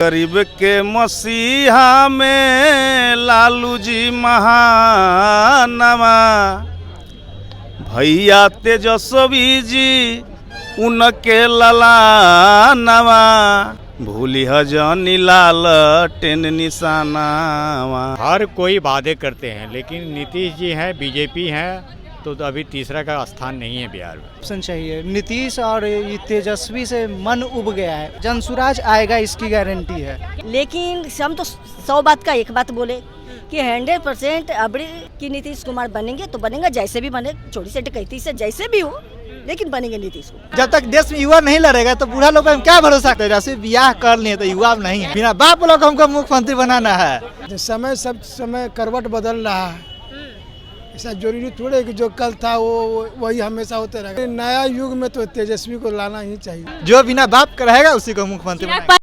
गरीब के मसीहा में लालू जी महानवा, भैया तेजस्वी जी उनके ललानवा, भूली हजनी लाल टेन निशानावा। हर कोई वादे करते हैं, लेकिन नीतीश जी हैं, बीजेपी हैं, तो अभी तीसरा का स्थान नहीं है बिहार में। ऑप्शन चाहिए। नीतीश और ये तेजस्वी से मन उब गया है, जनसुराज आएगा इसकी गारंटी है। लेकिन हम तो 100 बात का एक बात बोले कि 100% अबड़ी की नीतीश कुमार बनेंगे तो बनेंगे, जैसे भी बने, चोरी से डकैती से जैसे भी हो, लेकिन बनेंगे नीतीश कुमार। जब तक देश में युवा नहीं लड़ेगा तो बूढ़ा लोग हम क्या भरोसा करें। जैसे ब्याह कर लिए तो युवा नहीं है, बिना बाप लोग हमको मुख्यमंत्री बनाना है। समय सब समय करवट बदल रहा है, ऐसा जरूरी थोड़े कि जो कल था वो वही हमेशा होते रहेगा। नया युग में तो तेजस्वी को लाना ही चाहिए। जो बिना बाप का रहेगा उसी को मुख्यमंत्री बनाएगा।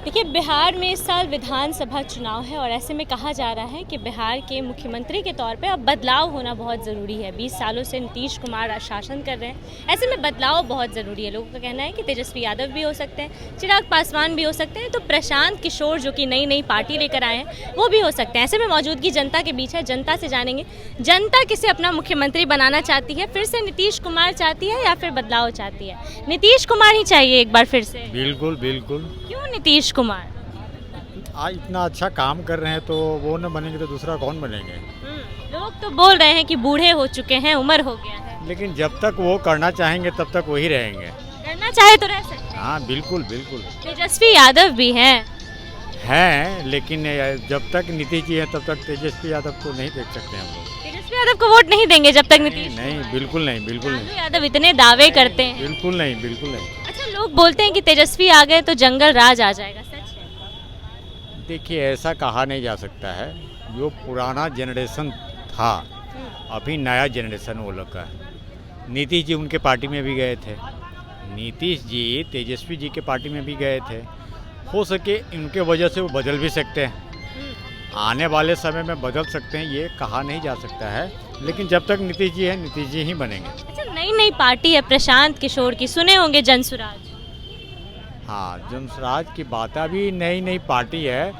देखिए, बिहार में इस साल विधानसभा चुनाव है और ऐसे में कहा जा रहा है कि बिहार के मुख्यमंत्री के तौर पे अब बदलाव होना बहुत ज़रूरी है। 20 सालों से नीतीश कुमार शासन कर रहे हैं, ऐसे में बदलाव बहुत ज़रूरी है। लोगों का कहना है कि तेजस्वी यादव भी हो सकते हैं, चिराग पासवान भी हो सकते हैं, तो प्रशांत किशोर जो कि नई पार्टी लेकर आए हैं वो भी हो सकते हैं। ऐसे में मौजूदगी जनता के बीच है, जनता से जानेंगे जनता किसे अपना मुख्यमंत्री बनाना चाहती है। फिर से नीतीश कुमार चाहती है या फिर बदलाव चाहती है? नीतीश कुमार ही चाहिए एक बार फिर से। बिल्कुल बिल्कुल। क्यों नीतीश कुमार? आज इतना अच्छा काम कर रहे हैं तो वो न बनेंगे तो दूसरा कौन बनेंगे? लोग तो बोल रहे हैं कि बूढ़े हो चुके हैं, उम्र हो गया है, लेकिन जब तक वो करना चाहेंगे तब तक वही रहेंगे। करना चाहे तो रह सकते हैं। हाँ बिल्कुल बिल्कुल। तेजस्वी यादव भी हैं, लेकिन जब तक नीतीश जी है तब तक तेजस्वी यादव को नहीं देख सकते हम लोग। तेजस्वी यादव को वोट नहीं देंगे जब तक नीतीश। नहीं बिल्कुल नहीं, बिल्कुल नहीं। यादव इतने दावे करते हैं। बिल्कुल नहीं, बिल्कुल नहीं। अच्छा, लोग बोलते हैं कि तेजस्वी आ गए तो जंगल राज आ जाएगा, सच है? देखिए, ऐसा कहा नहीं जा सकता है। जो पुराना जनरेशन था, अभी नया जनरेशन वो लोग का है। नीतीश जी उनके पार्टी में भी गए थे, नीतीश जी तेजस्वी जी के पार्टी में भी गए थे। हो सके इनके वजह से वो बदल भी सकते हैं, आने वाले समय में बदल सकते हैं, ये कहा नहीं जा सकता है। लेकिन जब तक नीतीश जी है, नीतीश जी ही बनेंगे। अच्छा, नई पार्टी है प्रशांत किशोर की, सुने होंगे जनसुराज। हाँ, जनसुराज की बात है। अभी नई पार्टी है,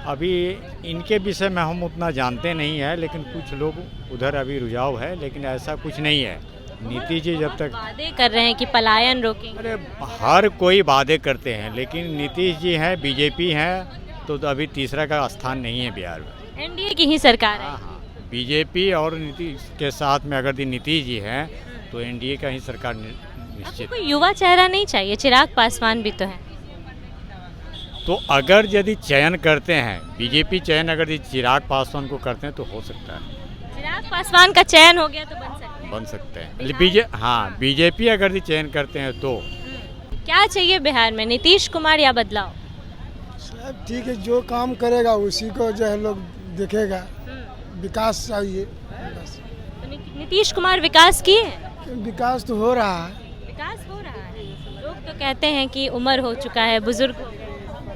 अभी इनके विषय में हम उतना जानते नहीं है, लेकिन कुछ लोग उधर अभी रुझाव है, लेकिन ऐसा कुछ नहीं है। नीतीश जी जब तक वादे कर रहे हैं कि पलायन रोकेंगे। अरे हर कोई वादे करते हैं, लेकिन नीतीश जी हैं, बीजेपी हैं, तो अभी तीसरा का स्थान नहीं है बिहार में। एनडीए की ही सरकार है। हाँ, बीजेपी और नीतीश के साथ में अगर नीतीश जी हैं तो एनडीए का ही सरकार निश्चित। कोई युवा चेहरा नहीं चाहिए? चिराग पासवान भी तो है। तो अगर यदि चयन करते हैं, बीजेपी चयन अगर चिराग पासवान को करते हैं तो हो सकता है। चिराग पासवान का चयन हो गया तो बन सकते हैं। हाँ, बीजेपी अगर चयन करते हैं तो। क्या चाहिए बिहार में, नीतीश कुमार या बदलाव? सब ठीक है, जो काम करेगा उसी को जो है लोग देखेगा। विकास चाहिए बस। तो नीतीश कुमार विकास किए हैं? विकास तो हो रहा है। विकास हो रहा है। लोग तो कहते हैं कि उम्र हो चुका है, बुजुर्ग हो गए।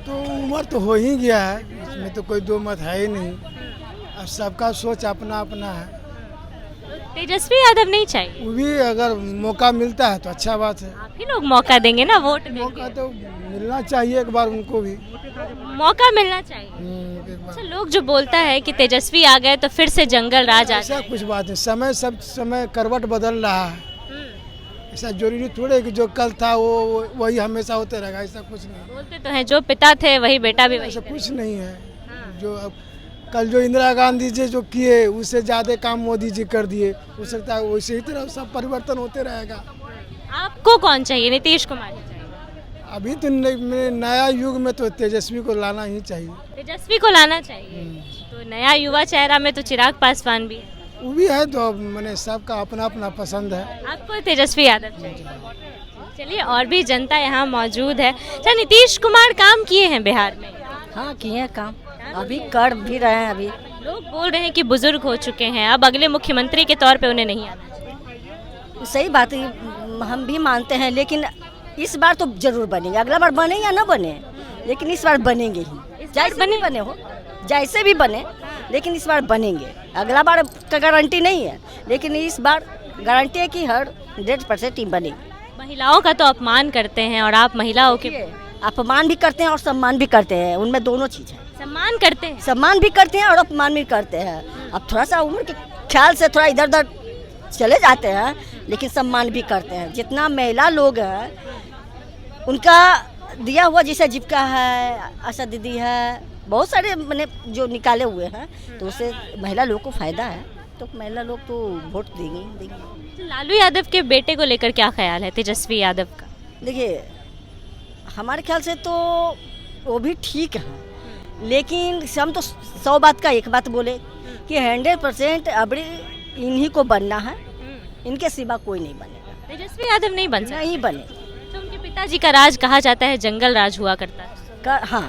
तो उम्र तो हो ही गया है, इसमें तो कोई दो मत है ही नहीं। अब सबका सोच अपना अपना है। तेजस्वी यादव नहीं चाहिए? वो भी अगर मौका मिलता है तो अच्छा बात है। आप ही लोग मौका देंगे ना, वोट देंगे। मौका तो मिलना चाहिए एक बार उनको भी। मौका मिलना चाहिए। एक बार। अच्छा, लोग जो बोलता है कि तेजस्वी आ गए तो फिर से जंगल राज आ ऐसा जाए। कुछ बात है, समय सब समय करवट बदल रहा है। ऐसा जरूरी थोड़े कि जो कल था वो वही हमेशा होते रहेगा, ऐसा कुछ नहीं। बोलते तो हैं जो पिता थे वही बेटा भी वही ऐसा थे। कुछ नहीं है। जो अब कल जो इंदिरा गांधी जी जो किए उससे ज़्यादा काम मोदी जी कर दिए, हो सकता है वैसे ही तरह सब परिवर्तन होते रहेगा। आपको कौन चाहिए? नीतीश कुमार ही चाहिए? अभी तो नया युग में तो तेजस्वी को लाना ही चाहिए। तेजस्वी को लाना चाहिए। तो नया युवा चेहरा में तो चिराग पासवान भी है, वो भी है, तो मैंने सबका अपना अपना पसंद है। आपको तेजस्वी यादव चाहिए? चलिए, और भी जनता यहाँ मौजूद है। अच्छा, नीतीश कुमार काम किए हैं बिहार में? हाँ, किए हैं काम, अभी कर भी रहे हैं। अभी लोग बोल रहे हैं कि बुजुर्ग हो चुके हैं, अब अगले मुख्यमंत्री के तौर पे उन्हें नहीं आना चाहिए। सही बात है, हम भी मानते हैं, लेकिन इस बार तो जरूर बनेंगे। अगला बार बने या ना बने, लेकिन इस बार बनेंगे ही। जैसे भी बने हो, जैसे भी बने, लेकिन इस बार बनेंगे। अगला बार का गारंटी नहीं है, लेकिन इस बार गारंटी है कि हर 100% टीम बनेगी। महिलाओं का तो अपमान करते हैं और आप महिलाओं के अपमान भी करते हैं और सम्मान भी करते हैं, उनमें दोनों चीज़ है। सम्मान करते हैं। सम्मान भी करते हैं और अपमान भी करते हैं। अब थोड़ा सा उम्र के ख्याल से थोड़ा इधर उधर चले जाते हैं, लेकिन सम्मान भी करते हैं। जितना महिला लोग हैं उनका दिया हुआ, जैसे जीविका है, आशा दीदी है, बहुत सारे मैंने जो निकाले हुए हैं, तो उससे महिला लोग को फायदा है, तो महिला लोग तो वोट देंगे। तो लालू यादव के बेटे को लेकर क्या ख्याल है, तेजस्वी यादव का? देखिए, हमारे ख्याल से तो वो भी ठीक है, लेकिन हम तो 100 बात का एक बात बोले कि 100% अब इन्हीं को बनना है, इनके सिवा कोई नहीं बनेगा। तेजस्वी यादव नहीं बन सकते? नहीं बने। तो उनके पिताजी का राज कहा जाता है जंगल राज हुआ करता है। हाँ,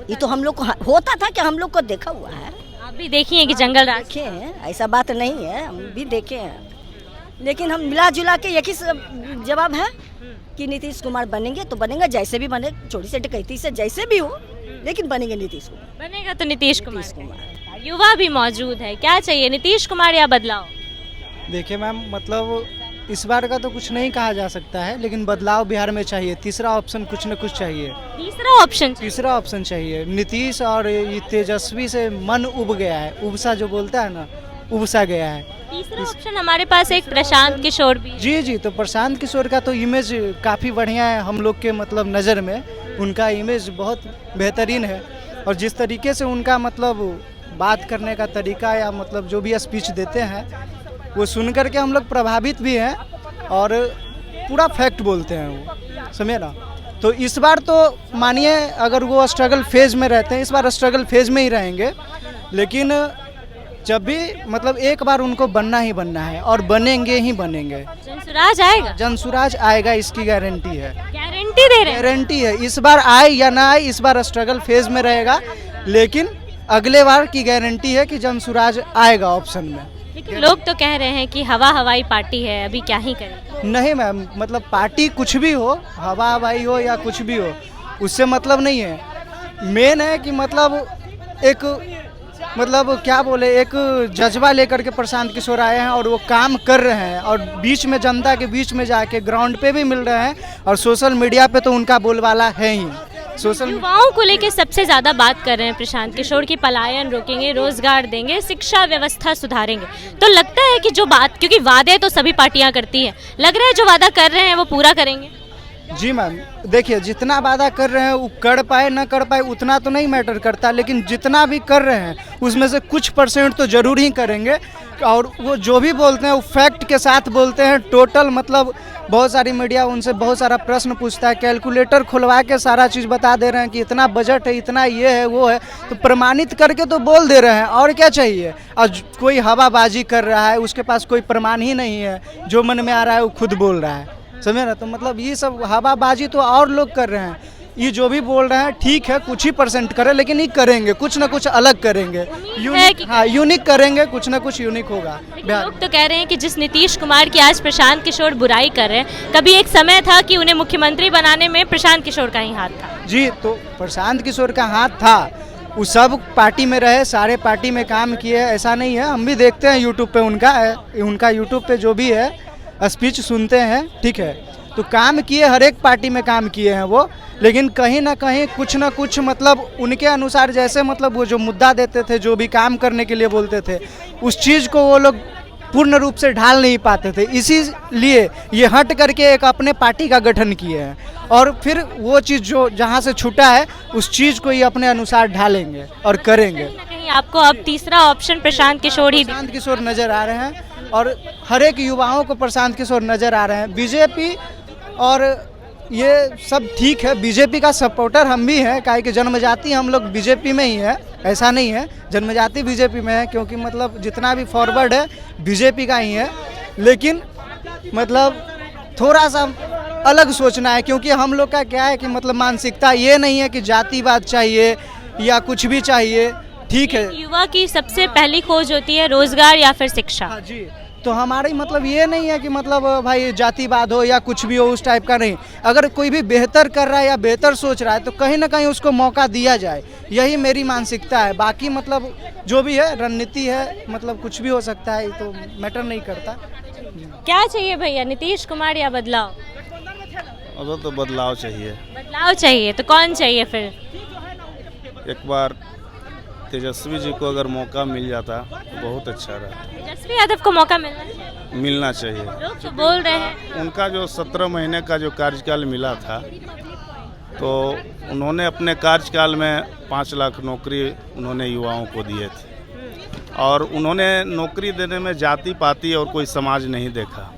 ये तो हम लोग को होता था कि हम लोग को देखा हुआ है। आप भी देखिए कि जंगल राज देखे हैं, ऐसा बात नहीं है, हम भी देखे हैं, लेकिन हम मिला जुला के एक ही जवाब है कि नीतीश कुमार बनेंगे तो बनेंगे, जैसे भी बने, चोरी से डकैती से जैसे भी हो, लेकिन बनेंगे नीतीश कुमार। बनेगा तो नीतीश कुमार। युवा भी मौजूद है, क्या चाहिए, नीतीश कुमार या बदलाव? देखिए मैम, मतलब इस बार का तो कुछ नहीं कहा जा सकता है, लेकिन बदलाव बिहार में चाहिए। तीसरा ऑप्शन कुछ न कुछ चाहिए। तीसरा ऑप्शन चाहिए। नीतीश और ये तेजस्वी से मन उब गया है, उबसा जो बोलता है ना, उबसा गया है। तीसरा ऑप्शन हमारे पास एक प्रशांत किशोर भी। जी, तो प्रशांत किशोर का तो इमेज काफ़ी बढ़िया है हम लोग के मतलब नज़र में, उनका इमेज बहुत बेहतरीन है। और जिस तरीके से उनका मतलब बात करने का तरीका या मतलब जो भी स्पीच देते हैं, वो सुन कर के हम लोग प्रभावित भी हैं और पूरा फैक्ट बोलते हैं वो, समझे ना। तो इस बार तो मानिए अगर वो स्ट्रगल फेज में रहते हैं, इस बार स्ट्रगल फेज में ही रहेंगे, लेकिन जब भी मतलब एक बार उनको बनना ही बनना है और बनेंगे ही बनेंगे। जनसुराज आएगा? जनसुराज आएगा, इसकी गारंटी है। गारंटी दे रहे हैं? गारंटी है। इस बार आए या ना आए, इस बार स्ट्रगल फेज में रहेगा, लेकिन अगले बार की गारंटी है कि जनसुराज आएगा ऑप्शन में। लेकिन लोग तो कह रहे हैं कि हवा हवाई पार्टी है, अभी क्या ही करें। नहीं मैम, मतलब पार्टी कुछ भी हो, हवा हवाई हो या कुछ भी हो, उससे मतलब नहीं है। मेन है कि मतलब एक मतलब क्या बोले, एक जज्बा लेकर के प्रशांत किशोर आए हैं और वो काम कर रहे हैं और बीच में जनता के बीच में जाके ग्राउंड पे भी मिल रहे हैं और सोशल मीडिया पे तो उनका बोलबाला है ही। युवाओं को लेकर सबसे ज्यादा बात कर रहे हैं प्रशांत किशोर की, पलायन रोकेंगे, रोजगार देंगे, शिक्षा व्यवस्था सुधारेंगे। तो लगता है कि जो बात, क्योंकि वादे तो सभी पार्टियां करती हैं, लग रहा है जो वादा कर रहे हैं वो पूरा करेंगे। जी मैम, देखिए जितना वादा कर रहे हैं वो कर पाए ना कर पाए उतना तो नहीं मैटर करता, लेकिन जितना भी कर रहे हैं उसमें से कुछ % तो जरूर ही करेंगे। और वो जो भी बोलते हैं वो फैक्ट के साथ बोलते हैं, टोटल मतलब बहुत सारी मीडिया उनसे बहुत सारा प्रश्न पूछता है, कैलकुलेटर खुलवा के सारा चीज़ बता दे रहे हैं कि इतना बजट है, इतना ये है वो है, तो प्रमाणित करके तो बोल दे रहे हैं, और क्या चाहिए। और कोई हवाबाजी कर रहा है, उसके पास कोई प्रमाण ही नहीं है, जो मन में आ रहा है वो खुद बोल रहा है, समझे ना। तो मतलब ये सब हवाबाजी तो और लोग कर रहे हैं, ये जो भी बोल रहे हैं ठीक है, कुछ ही % करें, लेकिन ये करेंगे, कुछ ना कुछ अलग करेंगे, यूनिक करेंगे, कुछ ना कुछ यूनिक होगा। लोग तो कह रहे हैं कि जिस नीतीश कुमार की आज प्रशांत किशोर बुराई कर रहे हैं, कभी एक समय था कि उन्हें मुख्यमंत्री बनाने में प्रशांत किशोर का ही हाथ था। जी, तो प्रशांत किशोर का हाथ था, वो सब पार्टी में रहे, सारे पार्टी में काम किए, ऐसा नहीं है। हम भी देखते हैं यूट्यूब पे उनका यूट्यूब पे जो भी है स्पीच सुनते हैं, ठीक है। तो काम किए, हर एक पार्टी में काम किए हैं वो, लेकिन कहीं ना कहीं कुछ ना कुछ मतलब उनके अनुसार, जैसे मतलब वो जो मुद्दा देते थे, जो भी काम करने के लिए बोलते थे, उस चीज़ को वो लोग पूर्ण रूप से ढाल नहीं पाते थे। इसीलिए ये हट करके एक अपने पार्टी का गठन किए हैं और फिर वो चीज़ जो जहाँ से छूटा है उस चीज़ को ही अपने अनुसार ढालेंगे और करेंगे। कहीं आपको अब तीसरा ऑप्शन प्रशांत किशोर नज़र आ रहे हैं और हर एक युवाओं को प्रशांत किशोर नज़र आ रहे हैं। बीजेपी और ये सब ठीक है, बीजेपी का सपोर्टर हम भी हैं, काहे कि जन्मजाति हम लोग बीजेपी में ही है, ऐसा नहीं है, जन्मजाति बीजेपी में है, क्योंकि मतलब जितना भी फॉरवर्ड है बीजेपी का ही है। लेकिन मतलब थोड़ा सा अलग सोचना है, क्योंकि हम लोग का क्या है कि मतलब मानसिकता ये नहीं है कि जातिवाद चाहिए या कुछ भी चाहिए, ठीक है। युवा की सबसे पहली खोज होती है रोजगार या फिर शिक्षा। हाँ जी, तो हमारी मतलब ये नहीं है कि मतलब भाई जातिवाद हो या कुछ भी हो, उस टाइप का नहीं। अगर कोई भी बेहतर कर रहा है या बेहतर सोच रहा है तो कहीं ना कहीं उसको मौका दिया जाए, यही मेरी मानसिकता है। बाकी मतलब जो भी है रणनीति है, मतलब कुछ भी हो सकता है, तो मैटर नहीं करता। क्या चाहिए भैया, नीतीश कुमार या बदलाव? उधर तो बदलाव चाहिए। बदलाव चाहिए तो कौन चाहिए फिर? एक बार तेजस्वी जी को अगर मौका मिल जाता तो बहुत अच्छा रहता। तेजस्वी यादव को मौका मिलना चाहिए। लोग तो बोल रहे हैं उनका जो 17 महीने का जो कार्यकाल मिला था, तो उन्होंने अपने कार्यकाल में 5 लाख नौकरी उन्होंने युवाओं को दिए थे, और उन्होंने नौकरी देने में जाति पाति और कोई समाज नहीं देखा।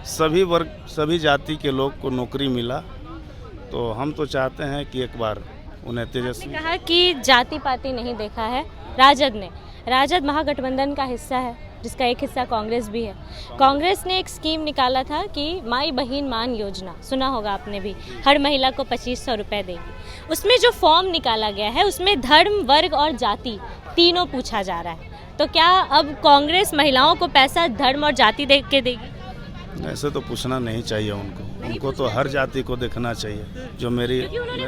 सभी वर्ग सभी जाति के लोग को नौकरी मिला। तो हम तो चाहते हैं कि एक बार उन्हें तेजस्वी। कहा कि जाति पाति नहीं देखा है राजद ने। राजद महागठबंधन का हिस्सा है, जिसका एक हिस्सा कांग्रेस भी है। कांग्रेस ने एक स्कीम निकाला था कि माई बहिन मान योजना, सुना होगा आपने भी, हर महिला को 2500 रुपये देगी। उसमें जो फॉर्म निकाला गया है उसमें धर्म, वर्ग और जाति तीनों पूछा जा रहा है। तो क्या अब कांग्रेस महिलाओं को पैसा धर्म और जाति देख के देगी? ऐसे तो पूछना नहीं चाहिए उनको तो हर जाति को देखना चाहिए। जो मेरी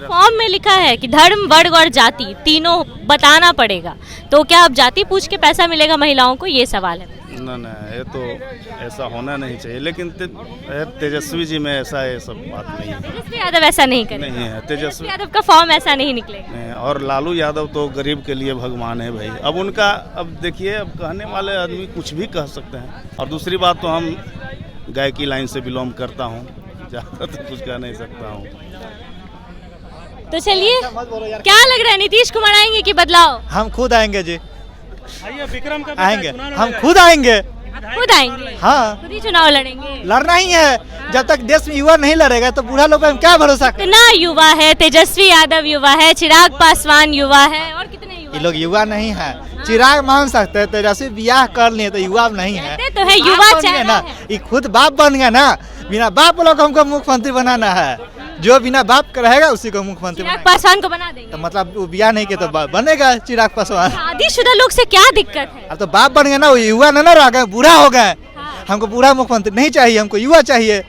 फॉर्म में लिखा है कि धर्म, वर्ग और जाति तीनों बताना पड़ेगा, तो क्या अब जाति पूछ के पैसा मिलेगा महिलाओं को, ये सवाल है। ना ये तो ऐसा होना नहीं चाहिए, लेकिन तेजस्वी जी में ऐसा है, सब बात नहीं है। तेजस्वी यादव ऐसा नहीं करेगा। नहीं है तेजस्वी यादव का फॉर्म ऐसा नहीं निकलेगा। नहीं, और लालू यादव तो गरीब के लिए भगवान है भाई। अब उनका, अब देखिए, अब कहने वाले आदमी कुछ भी कह सकते हैं। और दूसरी बात तो हम गाय की लाइन से बिलोंग करता हूँ, ज़्यादा तो कुछ कह नहीं सकता हूँ। तो चलिए, क्या लग रहा है, नीतीश कुमार आएंगे कि बदलाव? हम खुद आएंगे जी, विक्रम का आएंगे, हम खुद आएंगे। खुद आएंगे? हाँ, खुद ही चुनाव लड़ेंगे। लड़ना ही है। जब तक देश में युवा नहीं लड़ेगा तो बूढ़ा लोग हम क्या भरोसा करें। कितना युवा है, तेजस्वी यादव युवा है, चिराग पासवान युवा है, और कितने युवा? ये लोग युवा नहीं है। चिराग मान सकते हैं, तेजस्वी ब्याह कर लिए तो युवा नहीं है। तो है युवा चेहरा ना, ये खुद बाप बन गया ना। बिना बाप लोग हमको मुख्यमंत्री बनाना है। जो बिना बाप का रहेगा उसी को मुख्यमंत्री चिराग पासवान को बना देंगे। तो मतलब वो ब्याह नहीं किया तो बनेगा चिराग पासवान। शादीशुदा लोग से क्या दिक्कत है? अब तो बाप बन गए ना, वो युवा ना रह गए, बूढ़ा हो गए। हमको बूढ़ा मुख्यमंत्री नहीं चाहिए, हमको युवा चाहिए।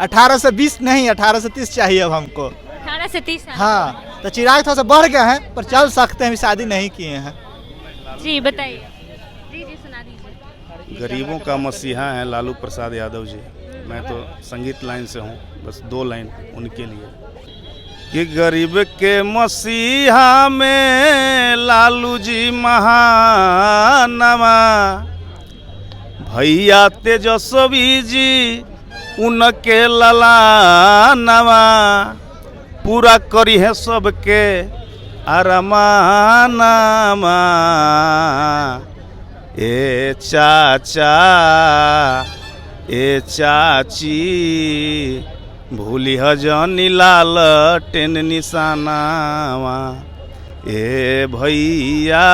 18 से 20 नहीं, 18 से 30 चाहिए अब हमको। 18 से 30? हाँ, तो चिराग थोड़ा सा बढ़ गए हैं, पर चल सकते हैं, शादी नहीं किए हैं। जी बताइए। जी सुना दीजिए। गरीबों का मसीहा है लालू प्रसाद यादव जी। मैं तो संगीत लाइन से हूँ, बस 2 लाइन उनके लिए कि गरीब के मसीहा में लालू जी महानवा, भैया तेजस्वी जी उनके ललानवा, पूरा करी है सबके अरमानमा। ए चाचा ए चाची भूली हजनी लाल टेन निशानावा। ए भैया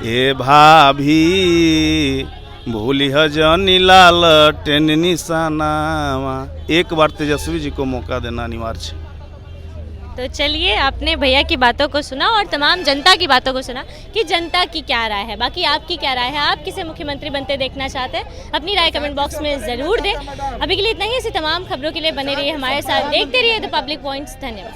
ए भाभी भूली हजनी लाल टेन निशानावा। एक बार तेजस्वी जी को मौका देना अनिवार्य है। तो चलिए, आपने भैया की बातों को सुना और तमाम जनता की बातों को सुना कि जनता की क्या राय है। बाकी आपकी क्या राय है? आप किसे मुख्यमंत्री बनते देखना चाहते हैं? अपनी राय कमेंट बॉक्स में ज़रूर दें। अभी के लिए इतना ही। ऐसी तमाम खबरों के लिए बने रहिए हमारे साथ, देखते रहिए द पब्लिक पॉइंट्स। धन्यवाद।